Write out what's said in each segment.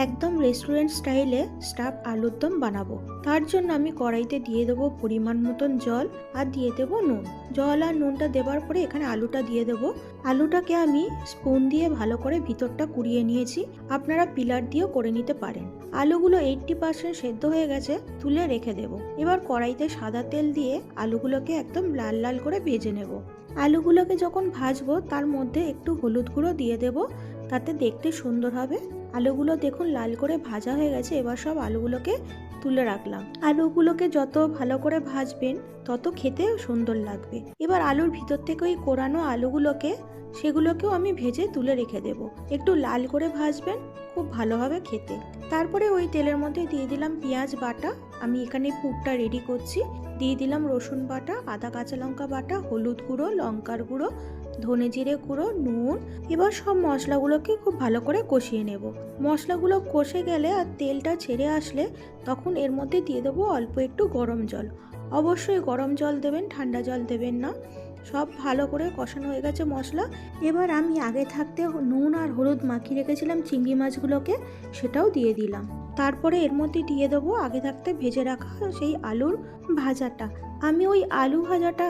একদম রেস্টুরেন্ট স্টাইলে স্টাফ আলুর দম বানাবো। তার জন্য আমি কড়াইতে দিয়ে দেবো পরিমাণ মতন জল আর দিয়ে দেবো নুন। জল আর নুনটা দেওয়ার পরে এখানে আলুটা দিয়ে দেবো। আলুটাকে আমি স্পুন দিয়ে ভালো করে ভিতরটা কুড়িয়ে নিয়েছি। আপনারা পিলার দিয়েও করে নিতে পারেন। আলুগুলো 80% সেদ্ধ হয়ে গেছে, তুলে রেখে দেবো। এবার কড়াইতে সাদা তেল দিয়ে আলুগুলোকে একদম লাল লাল করে ভেজে নেব। আলুগুলোকে যখন ভাজবো তার মধ্যে একটু হলুদ গুঁড়ো দিয়ে দেবো, তাতে দেখতে সুন্দর হবে। আলুগুলো দেখুন লাল করে ভাজা হয়ে গেছে। এবার সব আলুগুলোকে তুলে রাখলাম। আলুগুলোকে যত ভালো করে ভাজবেন তত খেতে সুন্দর লাগবে। এবার আলুর ভিতর থেকে ওই কোরানো সেগুলোকেও আমি ভেজে তুলে রেখে দেব। একটু লাল করে ভাজবেন, খুব ভালো হবে খেতে। তারপরে ওই তেলের মধ্যে দিয়ে দিলাম পেঁয়াজ বাটা। আমি এখানে পুরটা রেডি করছি। দিয়ে দিলাম রসুন বাটা, আদা কাঁচা লঙ্কা বাটা, হলুদ গুঁড়ো, লঙ্কার গুঁড়ো, ধনে জিরে গুঁড়ো, নুন। এবার সব মশলাগুলোকে খুব ভালো করে কষিয়ে নেব। মশলাগুলো কষে গেলে আর তেলটা ছেড়ে আসলে তখন এর মধ্যে দিয়ে দেবো অল্প একটু গরম জল। অবশ্যই গরম জল দেবেন, ঠান্ডা জল দেবেন না। সব ভালো করে কষানো হয়ে গেছে মশলা। এবার আমি আগে থাকতে নুন আর হলুদ মাখিয়ে রেখেছিলাম চিংড়ি মাছগুলোকে, সেটাও দিয়ে দিলাম। তারপরে এর মধ্যে দিয়ে দেবো আগে থাকতে ভেজে রাখা সেই আলুর ভাজাটা। আমি ওই আলু ভাজাটা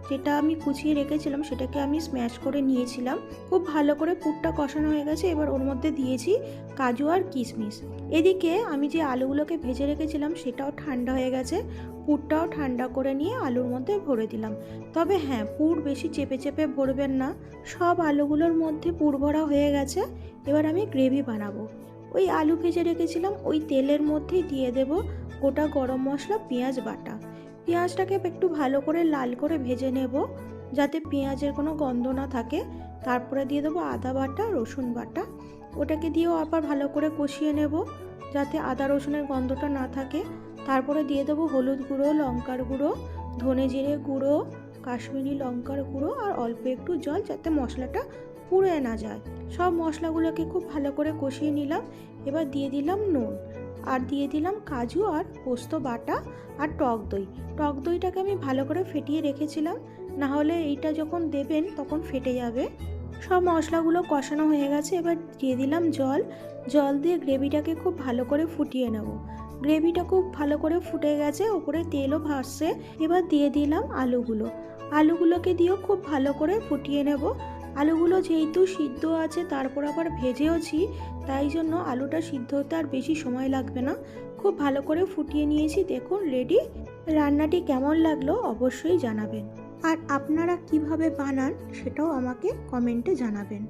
যেটা আমি কুচিয়ে রেখেছিলাম সেটাকে আমি স্ম্যাশ করে নিয়েছিলাম। খুব ভালো করে পুরটা কষানো হয়ে গেছে। এবার ওর মধ্যে দিয়েছি কাজু আর কিশমিশ। এদিকে আমি যে আলুগুলোকে ভেজে রেখেছিলাম সেটাও ঠান্ডা হয়ে গেছে। পুরটাও ঠান্ডা করে নিয়ে আলুর মধ্যে ভরে দিলাম। তবে হ্যাঁ, পুর বেশি চেপে চেপে ভরবেন না। সব আলুগুলোর মধ্যে পুর ভরা হয়ে গেছে। এবার আমি গ্রেভি বানাবো। ওই আলু ভেজে রেখেছিলাম ওই তেলের মধ্যেই দিয়ে দেব গোটা গরম মশলা, পেঁয়াজ বাটা। পেঁয়াজটাকে একটু ভালো করে লাল করে ভেজে নেব, যাতে পেঁয়াজের কোনো গন্ধ না থাকে। তারপরে দিয়ে দেবো আদা বাটা, রসুন বাটা। ওটাকে দিয়েও আবার ভালো করে কষিয়ে নেব, যাতে আদা রসুনের গন্ধটা না থাকে। তারপরে দিয়ে দেবো হলুদ গুঁড়ো, লঙ্কার গুঁড়ো, ধনে জিরে গুঁড়ো, কাশ্মীরি লঙ্কার গুঁড়ো আর অল্প একটু জল, যাতে মশলাটা পুড়ে না যায়। সব মশলাগুলোকে খুব ভালো করে কষিয়ে নিলাম। এবার দিয়ে দিলাম নুন আর দিয়ে দিলাম কাজু আর পোস্ত বাটা আর টক দই। টক দইটাকে আমি ভালো করে ফেটিয়ে রেখেছিলাম, না হলে এইটা যখন দেবেন তখন ফেটে যাবে। সব মশলাগুলো কষানো হয়ে গেছে। এবার দিয়ে দিলাম জল দিয়ে গ্রেভিটাকে খুব ভালো করে ফুটিয়ে নেব। গ্রেভিটা খুব ভালো করে ফুটে গেছে, ওপরে তেলও ভাসছে। এবার দিয়ে দিলাম আলুগুলোকে দিয়েও খুব ভালো করে ফুটিয়ে নেব। আলুগুলো যেহেতু সিদ্ধ আছে, তারপর আবার ভেজেওছি, তাই জন্য আলুটা সিদ্ধ হতে আর বেশি সময় লাগবে না। খুব ভালো করে ফুটিয়ে নিয়েছি। দেখুন রেডি। রান্নাটি কেমন লাগলো অবশ্যই জানাবেন, আর আপনারা কিভাবে বানান সেটাও আমাকে কমেন্টে জানাবেন।